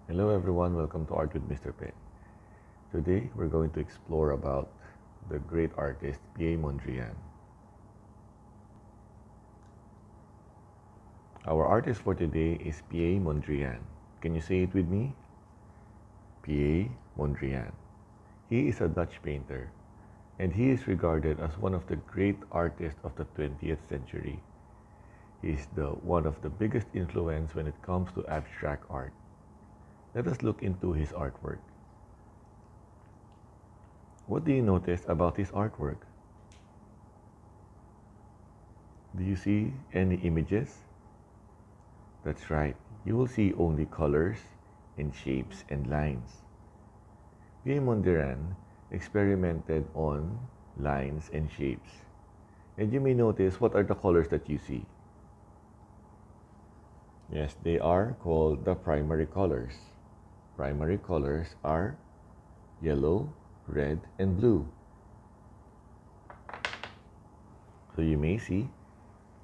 Hello everyone, welcome to Art with Mr. Piet. Today we're going to explore about the great artist Piet Mondrian. Our artist for today is Piet Mondrian. Can you say it with me? Piet Mondrian. He is a Dutch painter and he is regarded as one of the great artists of the 20th century. He is one of the biggest influence when it comes to abstract art. Let us look into his artwork. What do you notice about his artwork? Do you see any images? That's right, you will see only colors and shapes and lines. Piet Mondrian experimented on lines and shapes. And you may notice what are the colors that you see. Yes, they are called the primary colors. Primary colors are yellow, red, and blue. So you may see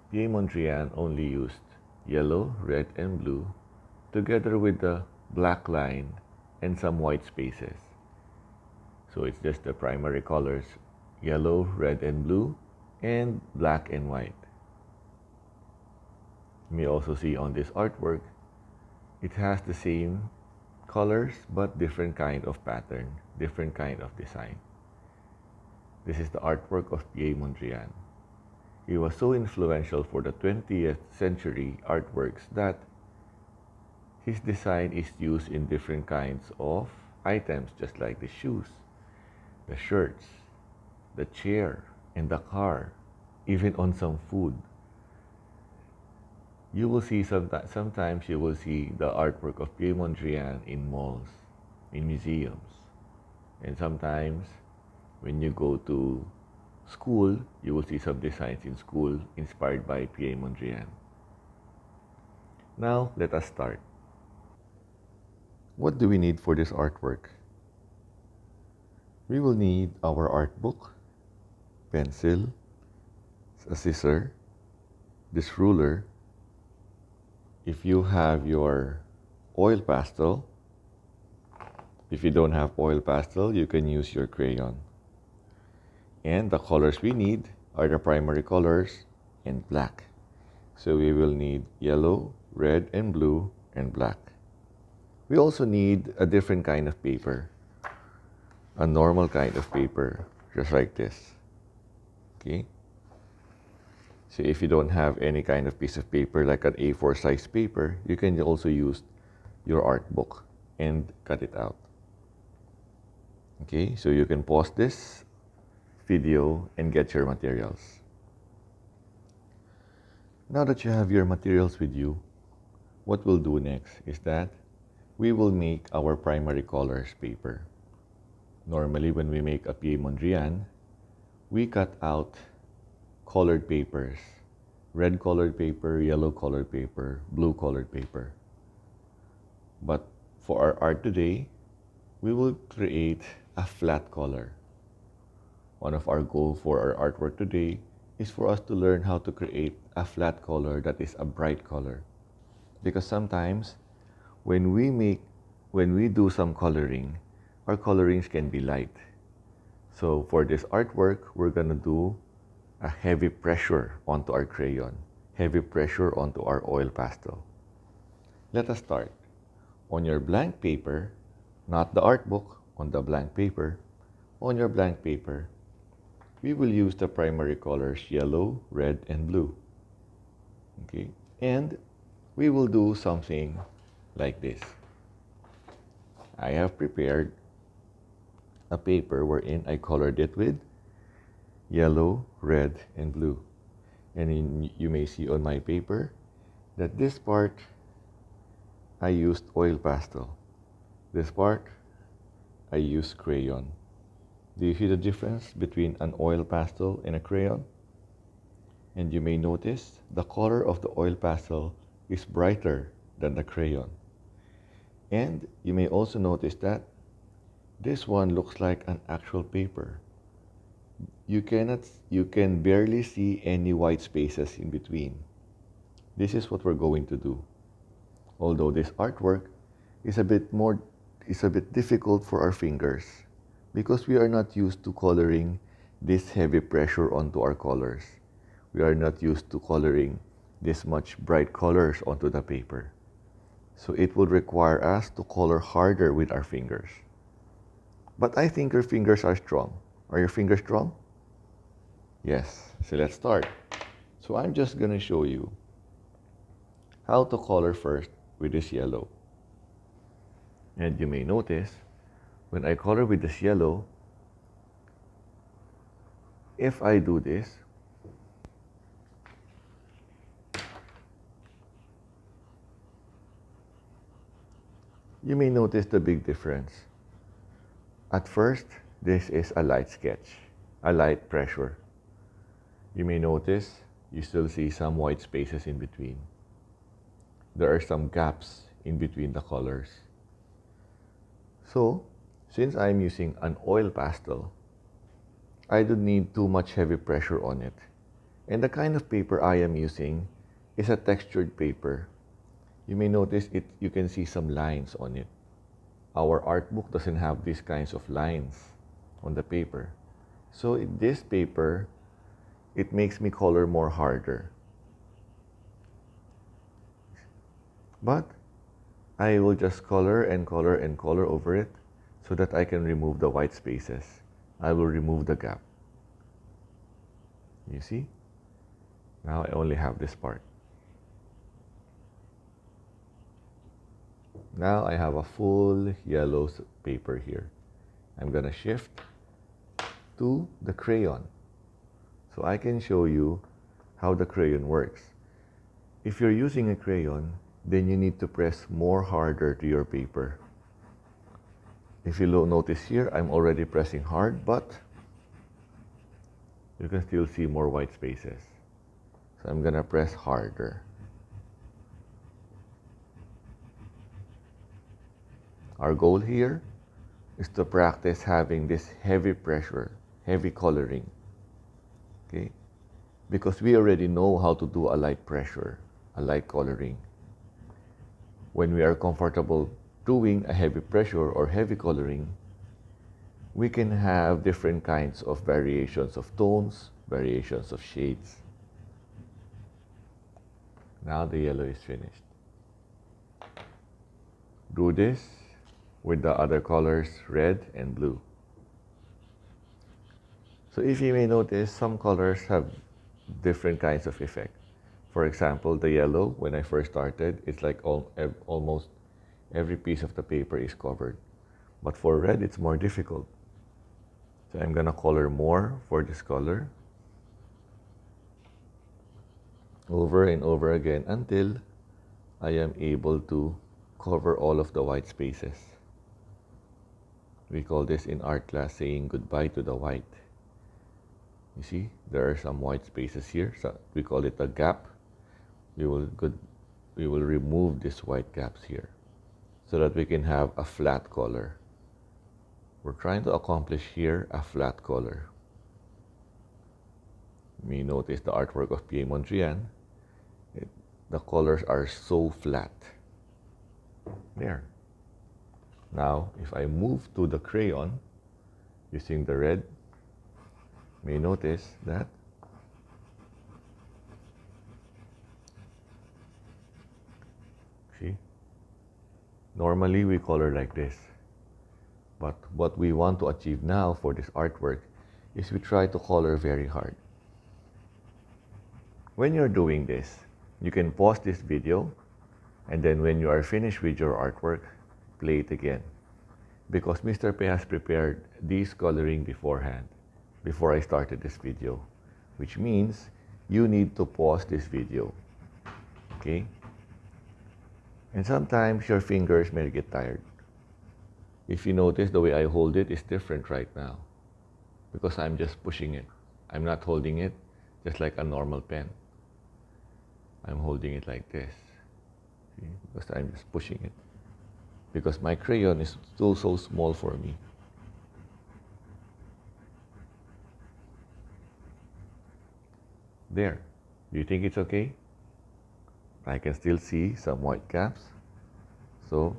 Piet Mondrian only used yellow, red, and blue together with the black line and some white spaces. So it's just the primary colors, yellow, red, and blue, and black and white. You may also see on this artwork, it has the same colors but different kind of pattern, different kind of design. This is the artwork of Piet Mondrian. He was so influential for the 20th century artworks that his design is used in different kinds of items, just like the shoes, the shirts, the chair, and the car, even on some food. You will see sometimes you will see the artwork of Piet Mondrian in malls, in museums. And sometimes when you go to school, you will see some designs in school inspired by Piet Mondrian. Now, let us start. What do we need for this artwork? We will need our art book, pencil, a scissor, this ruler. If you have your oil pastel, if you don't have oil pastel, you can use your crayon. And the colors we need are the primary colors and black. So we will need yellow, red, and blue, and black. We also need a different kind of paper, a normal kind of paper, just like this. Okay? So if you don't have any kind of piece of paper like an A4 size paper, you can also use your art book and cut it out. Okay, so you can pause this video and get your materials. Now that you have your materials with you, what we'll do next is that we will make our primary colors paper. Normally when we make a Piet Mondrian, we cut out colored papers, red colored paper, yellow colored paper, blue colored paper. But for our art today, we will create a flat color. One of our goals for our artwork today is for us to learn how to create a flat color that is a bright color. Because sometimes when we do some coloring, our colorings can be light. So for this artwork, we're gonna do a heavy pressure onto our crayon, heavy pressure onto our oil pastel. Let us start. On your blank paper, not the art book, on the blank paper, on your blank paper, we will use the primary colors yellow, red, and blue. Okay, and we will do something like this. I have prepared a paper wherein I colored it with yellow, red, and blue. And you may see on my paper that this part I used oil pastel. This part I used crayon. Do you see the difference between an oil pastel and a crayon? And you may notice the color of the oil pastel is brighter than the crayon. And you may also notice that this one looks like an actual paper. You can barely see any white spaces in between. This is what we're going to do. Although this artwork is a bit difficult for our fingers because we are not used to coloring this heavy pressure onto our colors. We are not used to coloring this much bright colors onto the paper. So it would require us to color harder with our fingers. But I think your fingers are strong. Are your fingers strong? Yes. So let's start. So I'm just going to show you how to color first with this yellow. And you may notice, when I color with this yellow, if I do this, you may notice the big difference. At first, this is a light sketch, a light pressure. You may notice you still see some white spaces in between. There are some gaps in between the colors. So, since I'm using an oil pastel, I don't need too much heavy pressure on it. And the kind of paper I am using is a textured paper. You may notice you can see some lines on it. Our art book doesn't have these kinds of lines on the paper. So in this paper, it makes me color more harder. But I will just color and color and color over it so that I can remove the white spaces. I will remove the gap. You see? Now I only have this part. Now I have a full yellow paper here. I'm going to shift to the crayon so I can show you how the crayon works. If you're using a crayon, then you need to press more harder to your paper. If you notice here, I'm already pressing hard, but you can still see more white spaces. So I'm going to press harder. Our goal here is to practice having this heavy pressure, heavy coloring. Okay? Because we already know how to do a light pressure, a light coloring. When we are comfortable doing a heavy pressure or heavy coloring, we can have different kinds of variations of tones, variations of shades. Now the yellow is finished. Do this with the other colors, red and blue. So if you may notice, some colors have different kinds of effect. For example, the yellow, when I first started, it's like almost every piece of the paper is covered. But for red, it's more difficult. So I'm gonna color more for this color. Over and over again until I am able to cover all of the white spaces. We call this in art class saying goodbye to the white. You see, there are some white spaces here. So we call it a gap. We will remove these white gaps here so that we can have a flat color. We're trying to accomplish here a flat color. You may notice the artwork of Piet Mondrian. The colors are so flat. There. Now, if I move to the crayon using the red, you may notice that see, normally we color like this. But what we want to achieve now for this artwork is we try to color very hard. When you're doing this, you can pause this video, and then when you are finished with your artwork, play it again. Because Mr. P has prepared this coloring beforehand, before I started this video, which means you need to pause this video, okay? And sometimes your fingers may get tired. If you notice, the way I hold it is different right now because I'm just pushing it. I'm not holding it just like a normal pen. I'm holding it like this, see? Because I'm just pushing it. Because my crayon is still so small for me. There. Do you think it's okay? I can still see some white gaps. So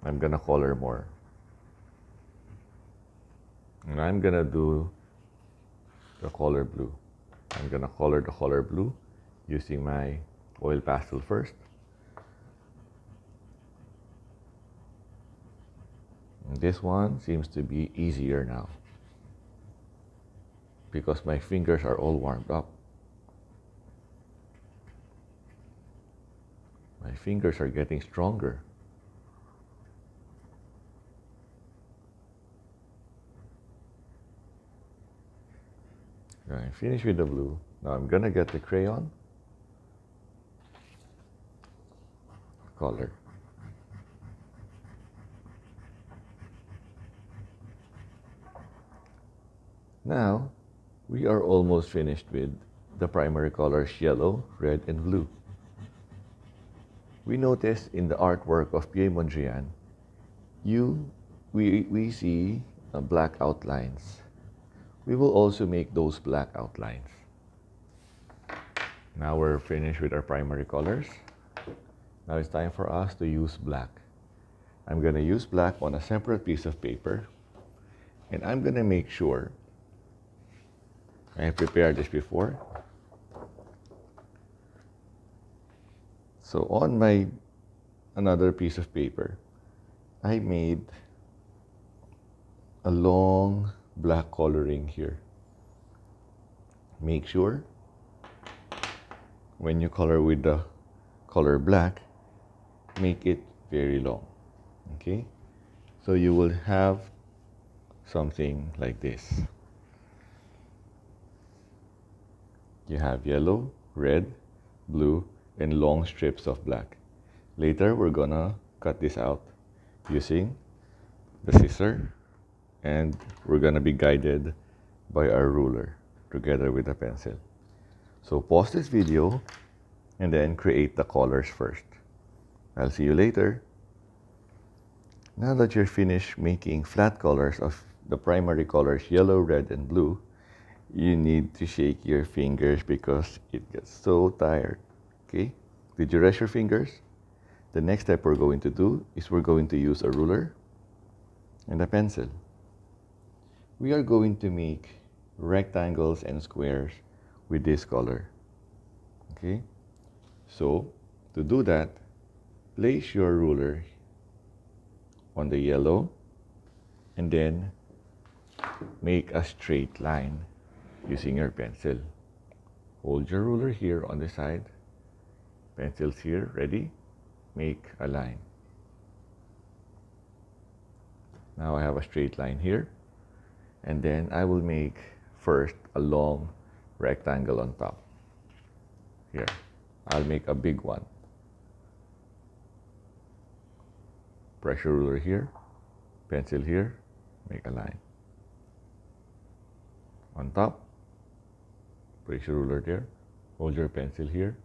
I'm gonna color more. And I'm gonna do the color blue. I'm gonna color the color blue using my oil pastel first. And this one seems to be easier now because my fingers are all warmed up. My fingers are getting stronger. I finished with the blue. Now I'm gonna get the crayon color. Now we are almost finished with the primary colors yellow, red, and blue. We notice in the artwork of Piet Mondrian, we see black outlines. We will also make those black outlines. Now we're finished with our primary colors. Now it's time for us to use black. I'm going to use black on a separate piece of paper, and I'm going to make sure I have prepared this before. So on another piece of paper, I made a long black coloring here. Make sure when you color with the color black, make it very long. Okay? So you will have something like this. You have yellow, red, blue, and long strips of black. Later, we're gonna cut this out using the scissor, and we're gonna be guided by our ruler together with a pencil. So pause this video and then create the colors first. I'll see you later. Now that you're finished making flat colors of the primary colors yellow, red, and blue, you need to shake your fingers because it gets so tired. Okay? Did you rest your fingers? The next step we're going to do is we're going to use a ruler and a pencil. We are going to make rectangles and squares with this color. Okay? So, to do that, place your ruler on the yellow and then make a straight line using your pencil. Hold your ruler here on the side, pencils here, ready? Make a line. Now I have a straight line here, and then I will make first a long rectangle on top. Here, I'll make a big one. Pressure ruler here, pencil here, make a line. On top, place your ruler there, hold your pencil here,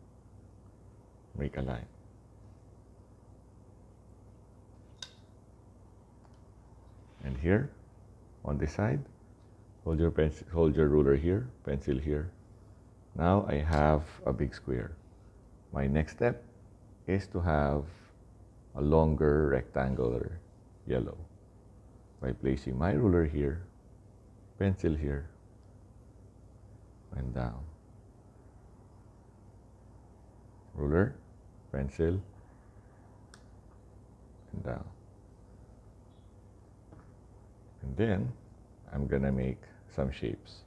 make a line. And here, on this side, hold your ruler here, pencil here. Now I have a big square. My next step is to have a longer rectangular yellow by placing my ruler here, pencil here, and down. Ruler, pencil, and down. And then I'm gonna make some shapes.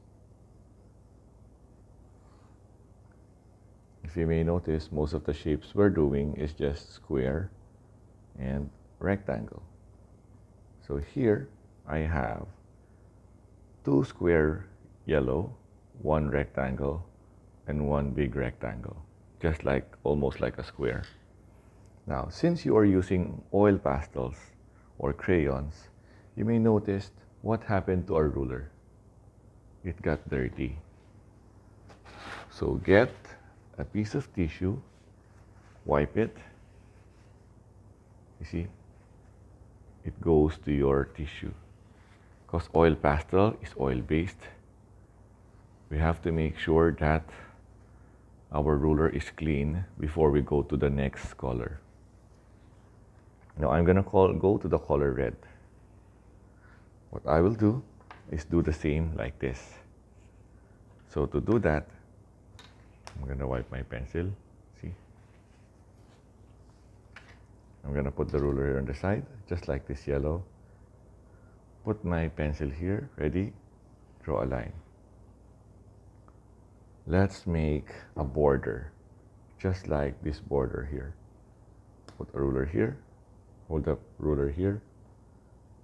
If you may notice, most of the shapes we're doing is just square and rectangle. So here I have 2 square yellow, 1 rectangle, and 1 big rectangle, just like almost like a square. Now, since you are using oil pastels or crayons, you may notice what happened to our ruler. It got dirty. So get a piece of tissue, wipe it. You see, it goes to your tissue. Because oil pastel is oil-based, we have to make sure that our ruler is clean before we go to the next color. Now I'm gonna go to the color red. What I will do is do the same like this. So to do that, I'm gonna wipe my pencil. See? I'm gonna put the ruler here on the side, just like this yellow. Put my pencil here, ready? Draw a line. Let's make a border, just like this border here. Put a ruler here, hold the ruler here,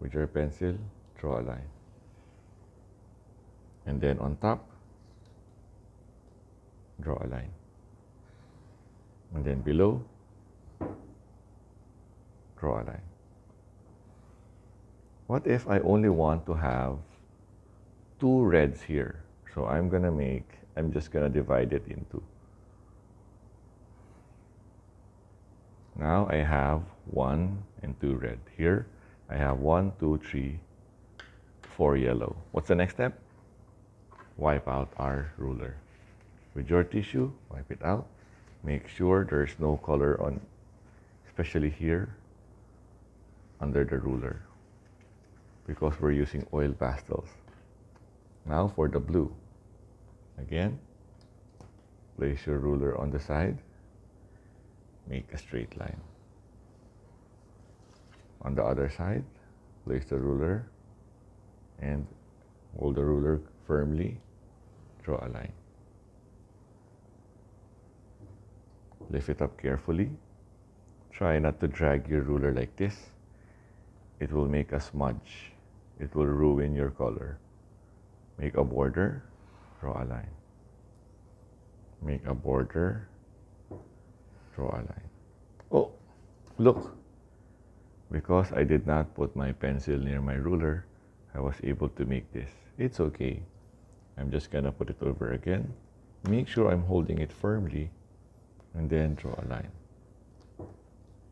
with your pencil, draw a line. And then on top, draw a line. And then below, draw a line. What if I only want to have two reds here? So I'm just gonna divide it into. Now I have 1 and 2 red. Here I have 1, 2, 3, 4 yellow. What's the next step? Wipe out our ruler. With your tissue, wipe it out. Make sure there's no color on, especially here, under the ruler, because we're using oil pastels. Now for the blue. Again, place your ruler on the side. Make a straight line. On the other side, place the ruler and hold the ruler firmly. Draw a line. Lift it up carefully. Try not to drag your ruler like this. It will make a smudge. It will ruin your color. Make a border. Draw a line. Make a border. Draw a line. Oh, look. Because I did not put my pencil near my ruler, I was able to make this. It's okay. I'm just gonna put it over again. Make sure I'm holding it firmly, and then draw a line.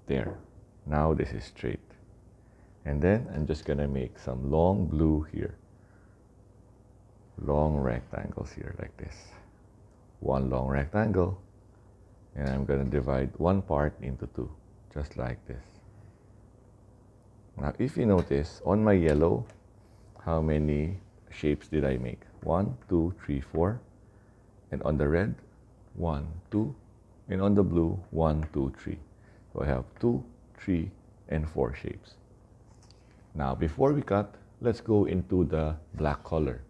There. Now this is straight. And then I'm just gonna make some long blue here. Long rectangles here like this. One long rectangle. And I'm gonna divide one part into two, just like this. Now if you notice, on my yellow, how many shapes did I make? 1, 2, 3, 4. And on the red, 1, 2. And on the blue, 1, 2, 3. So I have 2, 3, and 4 shapes. Now before we cut, let's go into the black color.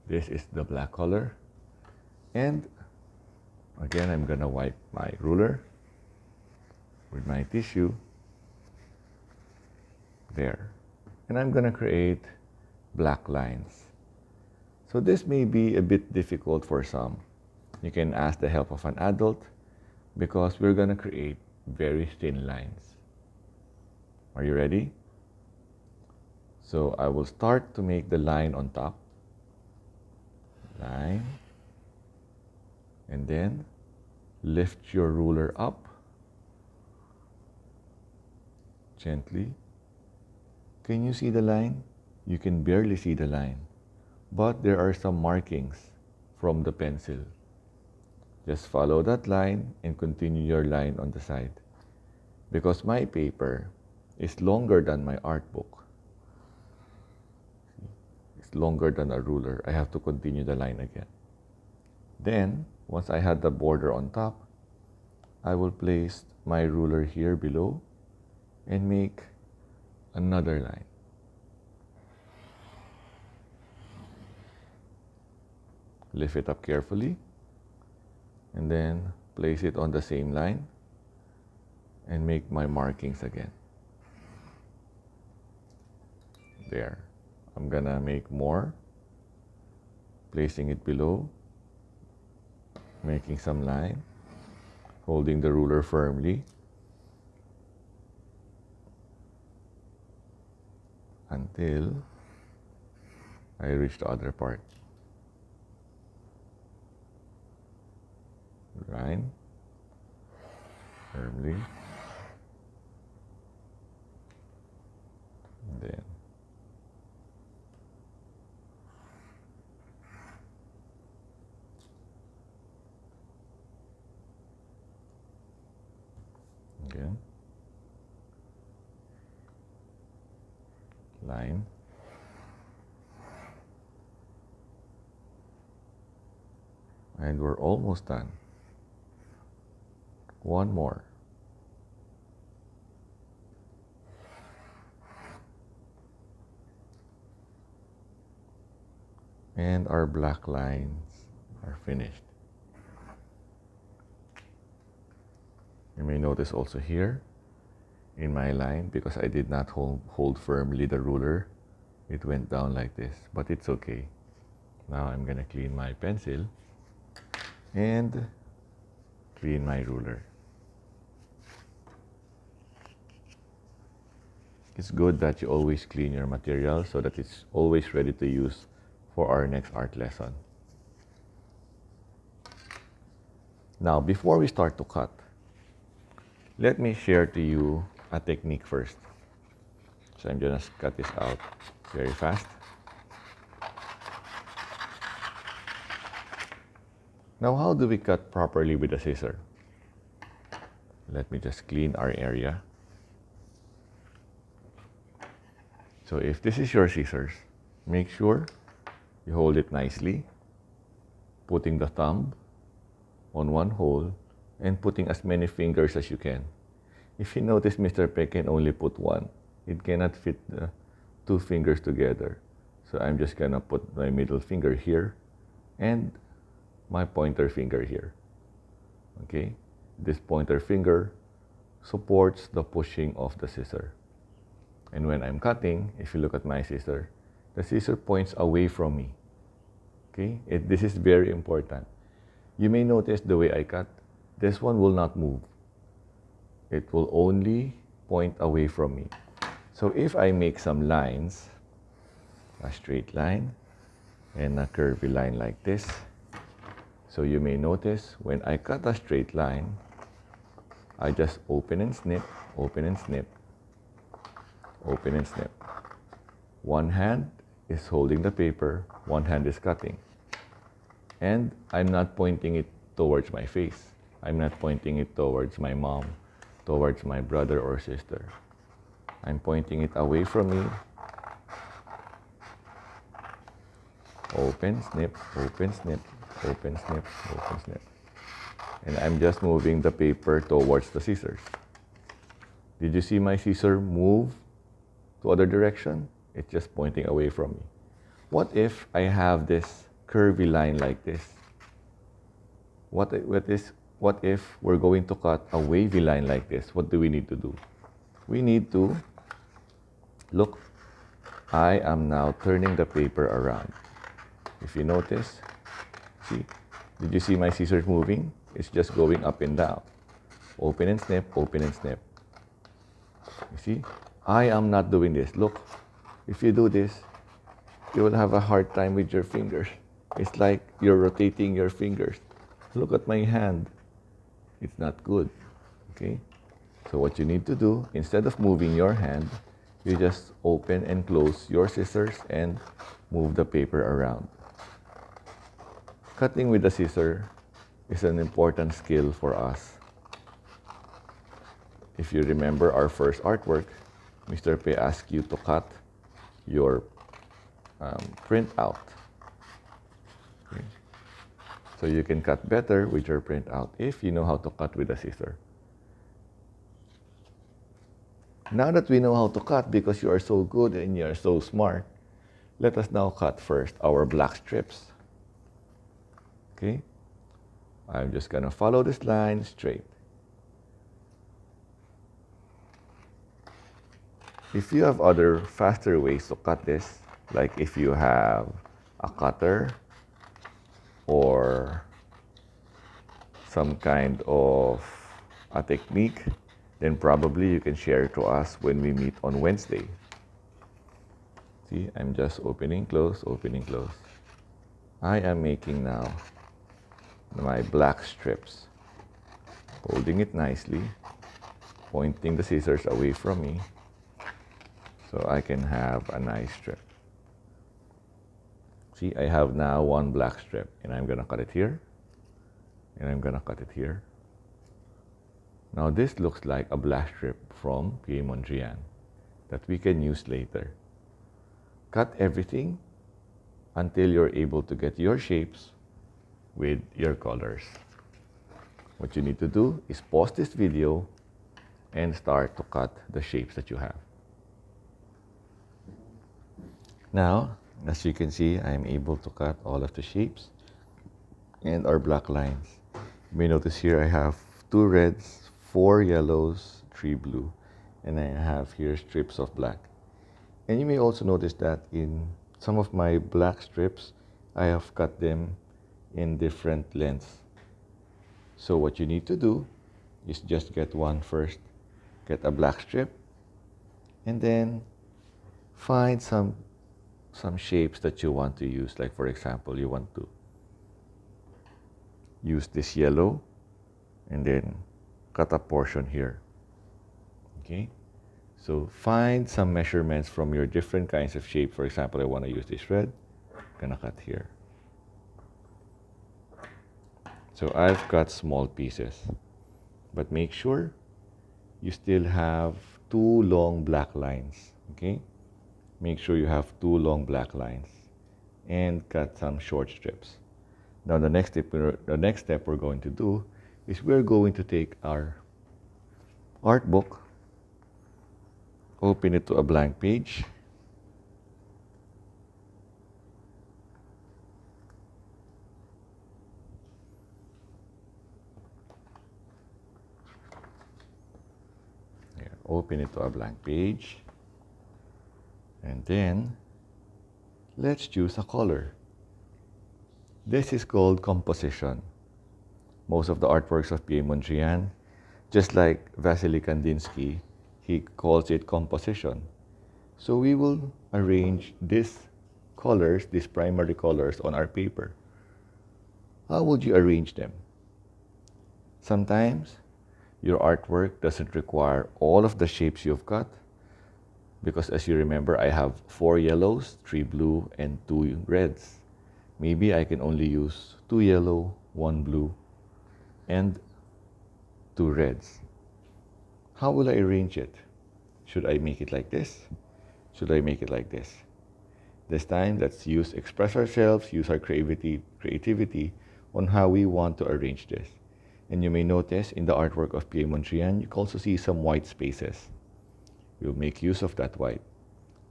This is the black color. And again, I'm gonna wipe my ruler with my tissue. There. And I'm gonna create black lines. So this may be a bit difficult for some. You can ask the help of an adult because we're gonna create very thin lines. Are you ready? So I will start to make the line on top. Line. And then lift your ruler up gently. Can you see the line? You can barely see the line, but there are some markings from the pencil. Just follow that line and continue your line on the side. Because my paper is longer than my art book. It's longer than a ruler. I have to continue the line again. Then, once I had the border on top, I will place my ruler here below and make another line. Lift it up carefully and then place it on the same line and make my markings again. There. I'm gonna make more, placing it below, making some line, holding the ruler firmly until I reach the other part. Line firmly, and then again line. And we're almost done. One more. And our black lines are finished. You may notice also here in my line, because I did not hold firmly the ruler, it went down like this, but it's okay. Now I'm gonna clean my pencil and clean my ruler. It's good that you always clean your material so that it's always ready to use for our next art lesson. Now, before we start to cut, let me share to you a technique first. So I'm gonna cut this out very fast. Now, how do we cut properly with a scissor? Let me just clean our area. So if this is your scissors, make sure you hold it nicely, putting the thumb on one hole and putting as many fingers as you can. If you notice, Mr. Peck can only put one. It cannot fit the two fingers together. So I'm just gonna put my middle finger here and my pointer finger here. Okay? This pointer finger supports the pushing of the scissor. And when I'm cutting, if you look at my scissor, the scissor points away from me. Okay? This is very important. You may notice the way I cut, this one will not move. It will only point away from me. So if I make some lines, a straight line and a curvy line like this, so you may notice when I cut a straight line, I just open and snip, open and snip, open and snip. One hand is holding the paper, one hand is cutting. And I'm not pointing it towards my face. I'm not pointing it towards my mom, towards my brother or sister. I'm pointing it away from me. Open, snip, open, snip, open, snip, open, snip. And I'm just moving the paper towards the scissors. Did you see my scissor move to other direction? It's just pointing away from me. What if I have this curvy line like this? What if we're going to cut a wavy line like this? What do we need to do? We need to look. I am now turning the paper around. If you notice, see, did you see my scissors moving? It's just going up and down. Open and snip, open and snip. You see, I am not doing this. Look, if you do this, you will have a hard time with your fingers. It's like you're rotating your fingers. Look at my hand. It's not good, okay? So what you need to do, instead of moving your hand, you just open and close your scissors and move the paper around. Cutting with a scissor is an important skill for us. If you remember our first artwork, Mr. P asked you to cut your printout. Okay. So you can cut better with your printout if you know how to cut with a scissor. Now that we know how to cut because you are so good and you are so smart, let us now cut first our black strips. Okay? I'm just gonna follow this line straight. If you have other faster ways to cut this, like if you have a cutter or some kind of a technique, then probably you can share it to us when we meet on Wednesday. See, I'm just opening, close, opening, close. I am making now my black strips, holding it nicely, pointing the scissors away from me so I can have a nice strip. See, I have now one black strip and I'm gonna cut it here and I'm gonna cut it here. Now this looks like a black strip from Piet Mondrian that we can use later. cut everything until you're able to get your shapes with your colors. What you need to do is pause this video and start to cut the shapes that you have. Now, as you can see, I'm able to cut all of the shapes and our black lines. You may notice here I have 2 reds, 4 yellows, 3 blue, and I have here strips of black. And you may also notice that in some of my black strips, I have cut them in different lengths. So what you need to do is just get one first. Get a black strip, and then find some shapes that you want to use. Like for example, you want to use this yellow, and then cut a portion here. Okay? So find some measurements from your different kinds of shape. For example, I want to use this red. I'm gonna cut here. So I've got small pieces, but make sure you still have 2 long black lines. Okay? Make sure you have 2 long black lines and cut some short strips. Now the next step we're going to do is we're going to take our art book, open it to a blank page, open it to a blank page, and then let's choose a color. This is called composition. Most of the artworks of Piet Mondrian, just like Vasily Kandinsky, he calls it composition. So we will arrange these colors, these primary colors on our paper. How would you arrange them? Sometimes your artwork doesn't require all of the shapes you've got, because as you remember, I have 4 yellows, 3 blue, and 2 reds. Maybe I can only use 2 yellow, 1 blue, and 2 reds. How will I arrange it? Should I make it like this? Should I make it like this? This time, let's express ourselves, use our creativity on how we want to arrange this. And you may notice in the artwork of Piet Mondrian, you can also see some white spaces. We'll make use of that white.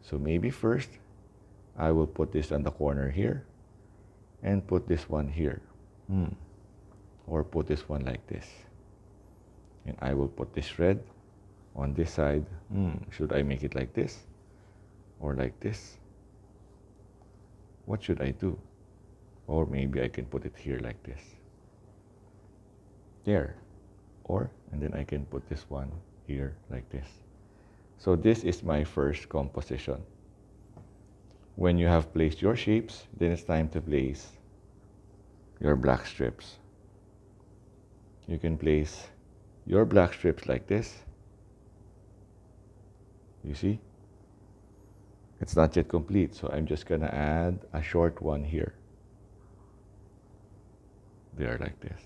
So maybe first, I will put this on the corner here, and put this one here. Or put this one like this. And I will put this red on this side. Should I make it like this? Or like this? What should I do? Or maybe I can put it here like this. There. And then I can put this one here like this. So this is my first composition. When you have placed your shapes, then it's time to place your black strips. You can place your black strips like this. You see? It's not yet complete, so I'm just gonna add a short one here. There, like this.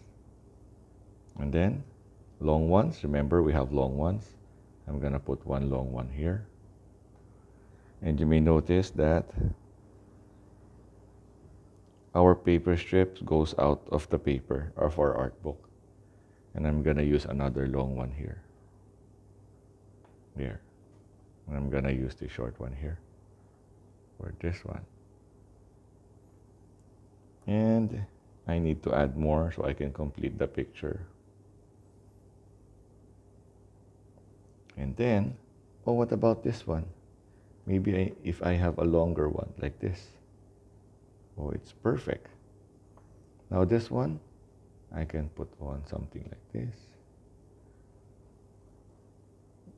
And then long ones, remember we have long ones. I'm gonna put one long one here. And you may notice that our paper strip goes out of the paper of our art book. And I'm gonna use another long one here. There. And I'm gonna use the short one here. Or this one. And I need to add more so I can complete the picture. And then, what about this one? Maybe if I have a longer one like this. It's perfect. Now this one, I can put on something like this.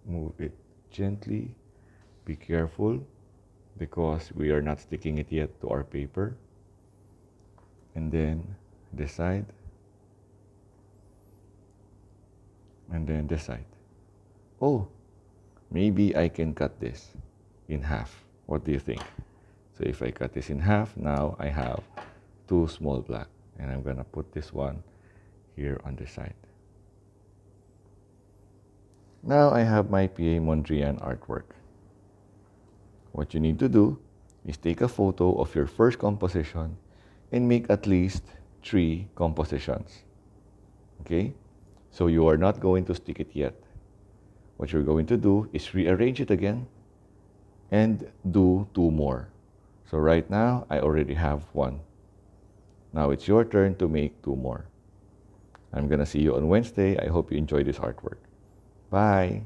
Move it gently. Be careful because we are not sticking it yet to our paper. And then this side. And then this side. Maybe I can cut this in half. What do you think? So if I cut this in half, now I have 2 small black. And I'm gonna put this one here on this side. Now I have my Piet Mondrian artwork. What you need to do is take a photo of your first composition and make at least 3 compositions. Okay? So you are not going to stick it yet. What you're going to do is rearrange it again and do 2 more. So right now, I already have 1. Now it's your turn to make 2 more. I'm gonna see you on Wednesday. I hope you enjoy this artwork. Bye!